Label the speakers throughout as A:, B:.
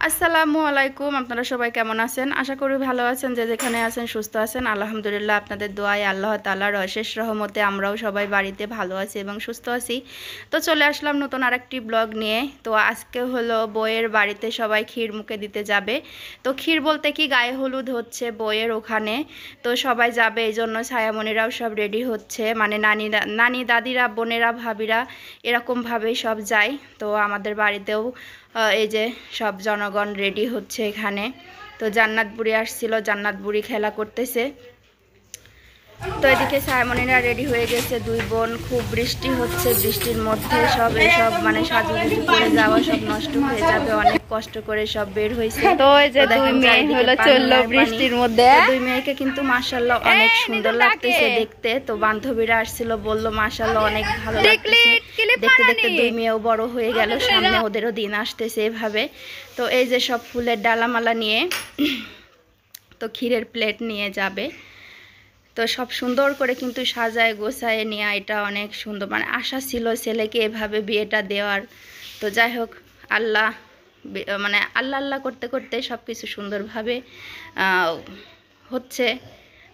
A: আসসালামু আলাইকুম। আপনারা সবাই কেমন আছেন? আশা করি ভালো আছেন। যে যেখানে আছেন সুস্থ আছেন। আলহামদুলিল্লাহ, আপনাদের দোয়ায় আল্লাহ তাআলার অশেষ রহমতে আমরাও সবাই বাড়িতে ভালো আছি এবং সুস্থ আছি। তো চলে আসলাম নতুন আরেকটি ব্লগ নিয়ে। তো আজকে হলো বউয়ের বাড়িতে সবাই ক্ষীর মুখে দিতে যাবে। তো ক্ষীর বলতে কি, গায়ে হলুদ হচ্ছে বউয়ের ওখানে। তো সবাই যাবে, এই জন্য ছায়ামণিরাও সব রেডি হচ্ছে, মানে নানি দাদিরা, বোনেরা, ভাবিরা এরকমভাবেই সব যায়। তো আমাদের বাড়িতেও এই যে সব জনগণ রেডি হচ্ছে এখানে। তো জান্নাত বুড়ি আসছিল, জান্নাত বুড়ি খেলা করতেছে। তো এদিকে সায়মনিরা রেডি হয়ে গেছে, দুই বোন। খুব বৃষ্টি হচ্ছে, বৃষ্টির মধ্যে সব এইসব মানে সাজুগুজু করে যাওয়া সব নষ্ট হয়ে যাবে। অনেক কষ্ট করে সব বের হয়েছে। তো এই যে দুই মেয়ে হলো চললো বৃষ্টির মধ্যে। দুই মেয়েকে কিন্তু মাশাআল্লাহ অনেক সুন্দর লাগতেছে দেখতে। তো বান্ধবীরা আসছিল, বলল মাশাআল্লাহ অনেক ভালো লাগতেছে। দেখতে দেখতে দুই মেয়েও বড় হয়ে গেল, সামনে ওদেরও দিন আসতেছে এভাবে। তো এই যে সব ফুলের ডালামালা নিয়ে তো ক্ষীরের প্লেট নিয়ে যাবে। তো সব সুন্দর করে কিন্তু সাজায় গোছায় নেওয়া, এটা অনেক সুন্দর। মানে আশা ছিল ছেলেকে এভাবে বিয়েটা দেওয়ার। তো যাই হোক, আল্লাহ মানে আল্লাহ আল্লাহ করতে করতে সব কিছু সুন্দরভাবে হচ্ছে।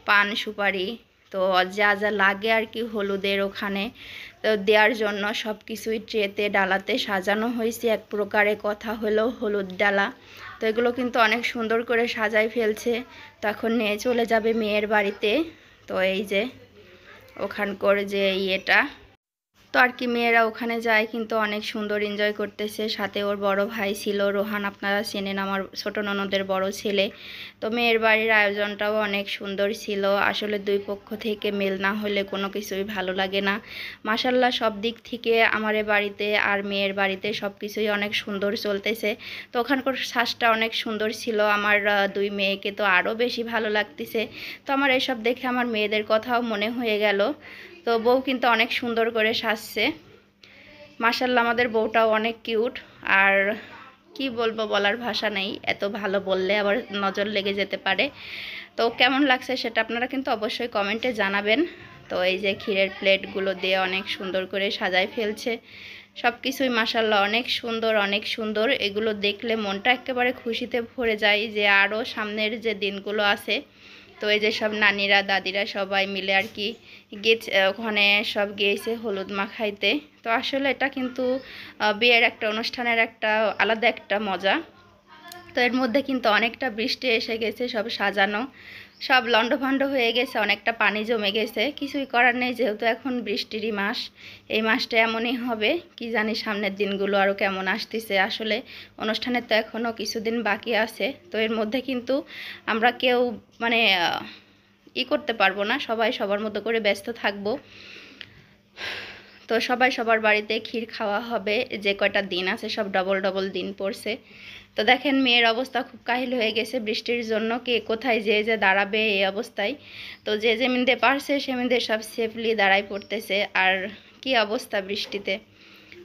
A: পান সুপারি তো যা যা লাগে আর কি হলুদের ওখানে তো দেওয়ার জন্য সব কিছুই ট্রেতে ডালাতে সাজানো হয়েছে। এক প্রকারে কথা হলো হলুদ ডালা। তো এগুলো কিন্তু অনেক সুন্দর করে সাজাই ফেলছে। তখন নিয়ে চলে যাবে মেয়ের বাড়িতে। তো এই যে ওখানকার যে ইয়েটা, তো আর কি মেয়েরা ওখানে যায় কিন্তু অনেক সুন্দর এনজয় করতেছে। সাথে ওর বড় ভাই ছিল, রোহান, আপনারা চেনেন, আমার ছোট ননদের বড় ছেলে। তো মেয়ের বাড়ির আয়োজনটাও অনেক সুন্দর ছিল। আসলে দুই পক্ষ থেকে মেল না হলে কোনো কিছুই ভালো লাগে না। মাশাল্লাহ সব দিক থেকে আমার বাড়িতে আর মেয়ের বাড়িতে সব কিছুই অনেক সুন্দর চলতেছে। তো ওখানকার শ্বাসটা অনেক সুন্দর ছিল। আমার দুই মেয়েকে তো আরও বেশি ভালো লাগতেছে। তো আমার এসব দেখে আমার মেয়েদের কথাও মনে হয়ে গেল। তো বউ কিন্তু অনেক সুন্দর করে সাজছে। মাশাআল্লাহ আমাদের বউটাও অনেক কিউট। আর কি বলবো, বলার ভাষা নেই। এত ভালো বললে আবার নজর লেগে যেতে পারে। তো কেমন লাগছে সেটা আপনারা কিন্তু অবশ্যই কমেন্টে জানাবেন। তো এই যে ক্ষীরের প্লেটগুলো দিয়ে অনেক সুন্দর করে সাজায় ফেলছে। সব কিছুই মাশাআল্লাহ অনেক সুন্দর, অনেক সুন্দর। এগুলো দেখলে মনটা একেবারে খুশিতে ভরে যায় যে আরও সামনের যে দিনগুলো আছে। তো এই যে সব নানিরা দাদিরা সবাই মিলে আর কি গেছে, ওখানে সব গিয়েছে হলুদ মাখাইতে। তো আসলে এটা কিন্তু বিয়ের একটা অনুষ্ঠানের একটা আলাদা একটা মজা। তো এর মধ্যে কিন্তু অনেকটা বৃষ্টি এসে গেছে, সব সাজানো সব লন্ডভন্ড হয়ে গেছে, অনেকটা পানি জমে গেছে। কিছুই করার নেই, যেহেতু এখন বৃষ্টিরই মাস। এই মাসটা এমনই হবে, কি জানি সামনের দিনগুলো আরও কেমন আসতেছে। আসলে অনুষ্ঠানের তো এখনও কিছুদিন বাকি আছে। তো এর মধ্যে কিন্তু আমরা কেউ মানে করতে পারবো না, সবাই সবার মতো করে ব্যস্ত থাকবো। তো সবাই সবার বাড়িতে ক্ষীর খাওয়া হবে। যে কয়টা দিন আছে সব ডবল ডবল দিন পড়ছে। তো দেখেন মেয়ের অবস্থা খুব কাহিল হয়ে গেছে বৃষ্টির জন্য, কে কোথায় যে দাঁড়াবে এই অবস্থায়। তো যে যেমিনতে পারছে সেমিনতে সব সেফলি দাঁড়াই পড়তেছে। আর কি অবস্থা বৃষ্টিতে।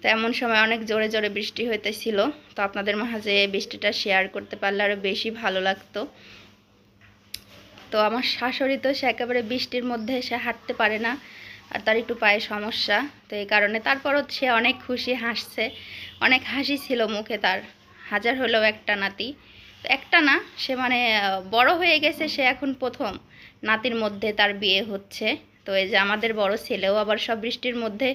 A: তো এমন সময় অনেক জোরে জোরে বৃষ্টি হইতেছিল। তো আপনাদের মাঝে বৃষ্টিটা শেয়ার করতে পারলে আরও বেশি ভালো লাগতো। তো আমার শাশুড়ি তো সে একেবারে বৃষ্টির মধ্যে সে হাঁটতে পারে না, আর তার একটু পায়ে সমস্যা। তো এই কারণে তারপরও সে অনেক খুশি, হাসছে, অনেক হাসি ছিল মুখে তার। হাজার হলেও একটা নাতি, তো একটা না, সে মানে বড় হয়ে গেছে। সে এখন প্রথম নাতির মধ্যে তার বিয়ে হচ্ছে। তো এই যে আমাদের বড় ছেলেও আবার সব বৃষ্টির মধ্যে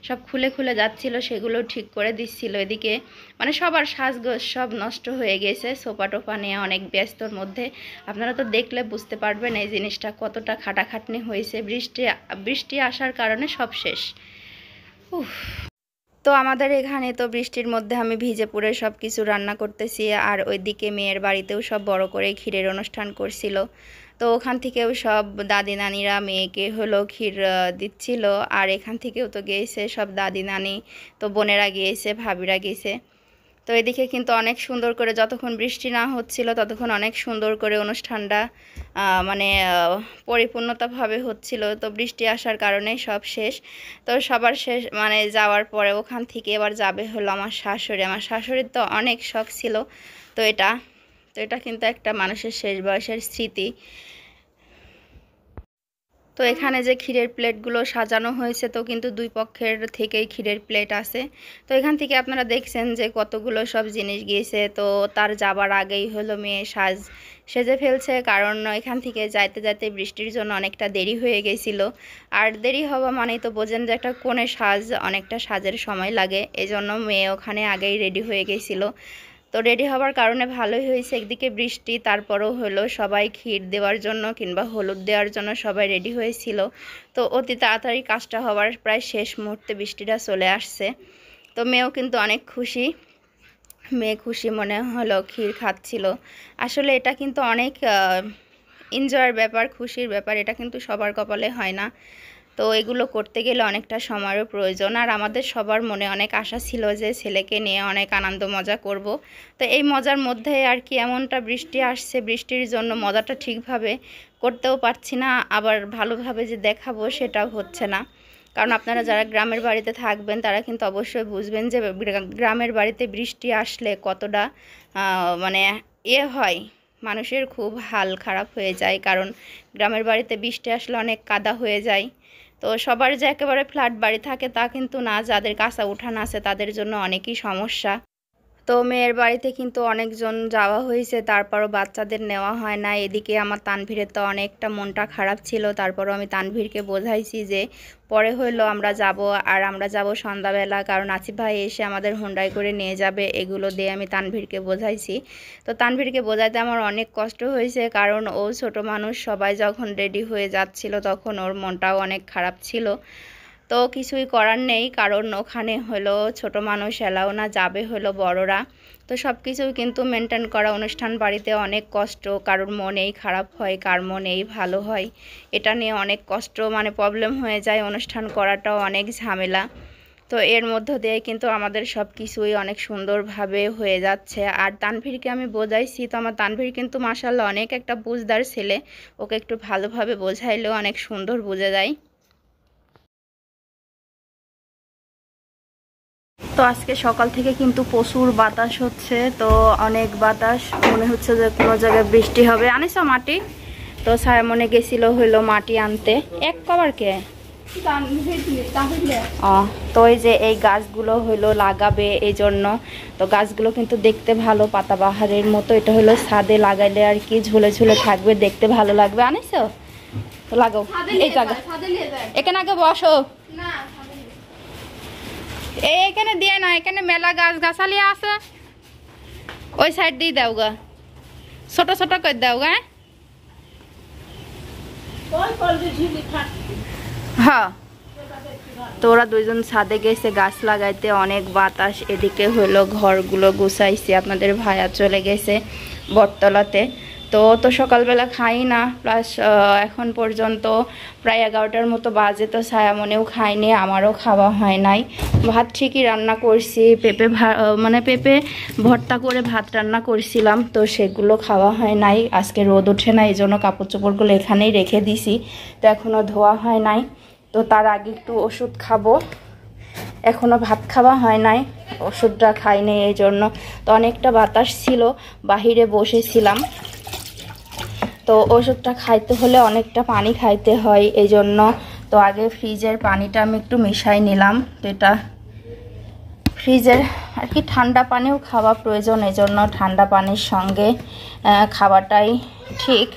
A: সব খুলে খুলে যাচ্ছিল, সেগুলো ঠিক করে দিচ্ছিল। এদিকে মানে সবার সাজগোজ সব নষ্ট হয়ে গেছে, সোফা টোফা নিয়ে অনেক ব্যস্তর মধ্যে। আপনারা তো দেখলে বুঝতে পারবেন এই জিনিসটা কতটা খাটাখাটনি হয়েছে। বৃষ্টি আসার কারণে সব শেষ। উফ। তো আমাদের এখানে তো বৃষ্টির মধ্যে আমি ভিজে পুড়ে সব কিছু রান্না করতেছি। আর ওইদিকে মেয়ের বাড়িতেও সব বড় করে ক্ষীরের অনুষ্ঠান করছিল। তো ওখান থেকেও সব দাদি নানিরা মেয়েকে হলো ক্ষীর দিচ্ছিল। আর এখান থেকেও তো গিয়েছে সব দাদি নানি, তো বোনেরা গিয়েছে, ভাবিরা গিয়েছে। তো এদিকে কিন্তু অনেক সুন্দর করে, যতক্ষণ বৃষ্টি না হচ্ছিল ততক্ষণ অনেক সুন্দর করে অনুষ্ঠানটা মানে পরিপূর্ণতাভাবে হচ্ছিল। তো বৃষ্টি আসার কারণে সব শেষ। তো সবার শেষ মানে যাওয়ার পরে ওখান থেকে এবার যাবে হলো আমার শাশুড়ি। আমার শাশুড়ির তো অনেক শখ ছিল। তো এটা কিন্তু একটা মানুষের শেষ বয়সের স্মৃতি। তো এখানে যে ক্ষীরের প্লেটগুলো সাজানো হয়েছে, তো কিন্তু দুই পক্ষের থেকেই ক্ষীরের প্লেট আছে। তো এখান থেকে আপনারা দেখছেন যে কতগুলো সব জিনিস গিয়েছে। তো তার যাবার আগেই হলো মেয়ে সেজে ফেলছে, কারণ এখান থেকে যাইতে যাইতে বৃষ্টির জন্য অনেকটা দেরি হয়ে গেছিল। আর দেরি হওয়া মানেই তো বোঝেন যে একটা কোণে অনেকটা সাজের সময় লাগে, এজন্য মেয়ে ওখানে আগেই রেডি হয়ে গেছিল। তো রেডি হওয়ার কারণে ভালোই হয়েছে, একদিকে বৃষ্টি, তারপরও হলো সবাই ক্ষীর দেওয়ার জন্য কিংবা হলুদ দেওয়ার জন্য সবাই রেডি হয়েছিল। তো অতি তাড়াতাড়ি কাজটা হওয়ার প্রায় শেষ মুহূর্তে বৃষ্টিটা চলে আসছে। তো মেয়েও কিন্তু অনেক খুশি, মেয়ে খুশি মনে হলো ক্ষীর খাচ্ছিল। আসলে এটা কিন্তু অনেক এনজয়ের ব্যাপার, খুশির ব্যাপার, এটা কিন্তু সবার কপালে হয় না। তো এগুলো করতে গেলে অনেকটা সময়েরও প্রয়োজন। আর আমাদের সবার মনে অনেক আশা ছিল যে ছেলেকে নিয়ে অনেক আনন্দ মজা করব। তো এই মজার মধ্যে আর কি এমনটা বৃষ্টি আসছে, বৃষ্টির জন্য মজাটা ঠিকভাবে করতেও পারছি না, আবার ভালোভাবে যে দেখাবো সেটাও হচ্ছে না। কারণ আপনারা যারা গ্রামের বাড়িতে থাকবেন তারা কিন্তু অবশ্যই বুঝবেন যে গ্রামের বাড়িতে বৃষ্টি আসলে কতটা মানে হয়, মানুষের খুব হাল খারাপ হয়ে যায়। কারণ গ্রামের বাড়িতে বৃষ্টি আসলে অনেক কাদা হয়ে যায়। তো সবার যে একেবারে ফ্ল্যাট বাড়ি থাকে তা কিন্তু না, যাদের কাঁচা উঠান আছে তাদের জন্য অনেকই সমস্যা। তো মেয়ের বাড়িতে কিন্তু অনেকজন যাওয়া হয়েছে, তারপরও বাচ্চাদের নেওয়া হয় না। এদিকে আমার তানভীরের তো অনেকটা মনটা খারাপ ছিল, তারপরও আমি তানভীরকে বোঝাইছি যে পরে হইলো আমরা যাব, আর আমরা যাব সন্ধ্যাবেলা, কারণ আসিফ ভাই এসে আমাদের হুন্ডাই করে নিয়ে যাবে। এগুলো দিয়ে আমি তানভীরকে বোঝাইছি। তো তানভীরকে বোঝাইতে আমার অনেক কষ্ট হয়েছে, কারণ ও ছোট মানুষ, সবাই যখন রেডি হয়ে যাচ্ছিল তখন ওর মনটাও অনেক খারাপ ছিল। তো কিছুই করার নেই, কারণ ওখানে হলো ছোট মানুষ এলাও না, যাবে হলো বড়রা। তো সব কিছুই কিন্তু মেনটেন করা অনুষ্ঠান বাড়িতে অনেক কষ্ট, কারোর মনেই খারাপ হয়, কার মনেই ভালো হয়, এটা নিয়ে অনেক কষ্ট, মানে প্রবলেম হয়ে যায়। অনুষ্ঠান করাটাও অনেক ঝামেলা। তো এর মধ্য দিয়ে কিন্তু আমাদের সব কিছুই অনেক সুন্দরভাবে হয়ে যাচ্ছে। আর তানভীরকে আমি বোঝাইছি, তো আমার তানভীর কিন্তু মাশাআল্লাহ অনেক একটা বুঝদার ছেলে, ওকে একটু ভালোভাবে বোঝাইলেও অনেক সুন্দর বুঝে যায়। তো আজকে সকাল থেকে কিন্তু প্রচুর বাতাস হচ্ছে, তো অনেক বাতাস, মনে হচ্ছে যে কোনো জায়গায় বৃষ্টি হবে। আনিস মাটি, তো ছায়া মনে গেছিল হইলো মাটি আনতে। এক কবার কে তো এই যে এই গাছগুলো হইলো লাগাবে, এই জন্য। তো গাছগুলো কিন্তু দেখতে ভালো, পাতাবাহারের মতো। এটা হলো ছাদে লাগাইলে আর কি ঝুলে ঝুলে থাকবে, দেখতে ভালো লাগবে। আনিস তো লাগাও এই জায়গা, এখানে আগে বসো। এইখানে দিয়ে না, এখানে মেলা গাছ গাছালি আছে, ওই সাইড দিয়ে দাও গা, ছোট ছোট করে দাও গা। হ্যাঁ, তো ওরা দুইজন ছাদে গেছে গাছ লাগাইতে, অনেক বাতাস। এদিকে হলো ঘরগুলো গুছাইছে, আপনাদের ভাইয়া চলে গেছে বটতলাতে। তো সকালবেলা খাই না, প্লাস এখন পর্যন্ত প্রায় 11টার মতো বাজে, তো ছায়া মনেও খাইনি, আমারও খাওয়া হয় নাই। ভাত ঠিকই রান্না করছি, পেঁপে ভর্তা করে ভাত রান্না করছিলাম, তো সেগুলো খাওয়া হয় নাই। আজকে রোদ ওঠে না, এই জন্য কাপড় চোপড়গুলো এখানেই রেখে দিছি, তো এখনও ধোয়া হয় নাই। তো তার আগে একটু ওষুধ খাবো, এখনও ভাত খাওয়া হয় নাই, ওষুধটা খাইনি এই জন্য। তো অনেকটা বাতাস ছিল, বাহিরে বসেছিলাম। তো ওষুধটা খাইতে হলে অনেকটা পানি খাইতে হয়, এই জন্য। তো আগে ফ্রিজের পানিটা আমি একটু মিশাই নিলাম। তো এটা ফ্রিজের আর কি ঠান্ডা পানিও খাওয়া প্রয়োজন, এই জন্য ঠান্ডা পানির সঙ্গে খাওয়াটাই ঠিক।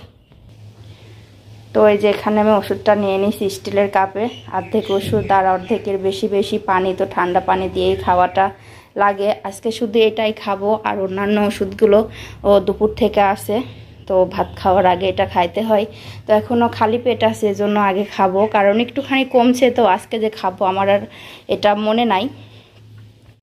A: তো এই যে এখানে আমি ওষুধটা নিয়ে নিয়েছি স্টিলের কাপে, অর্ধেক ওষুধ আর অর্ধেকের বেশি পানি। তো ঠান্ডা পানি দিয়েই খাওয়াটা লাগে। আজকে শুধু এটাই খাবো, আর অন্যান্য ওষুধগুলো দুপুর থেকে আসে, তো ভাত খাওয়ার আগে এটা খাইতে হয়। তো এখনও খালি পেট আছে, এজন্য আগে খাবো, কারণ একটুখানি কমছে, তো আজকে যে খাবো আমার আর এটা মনে নাই।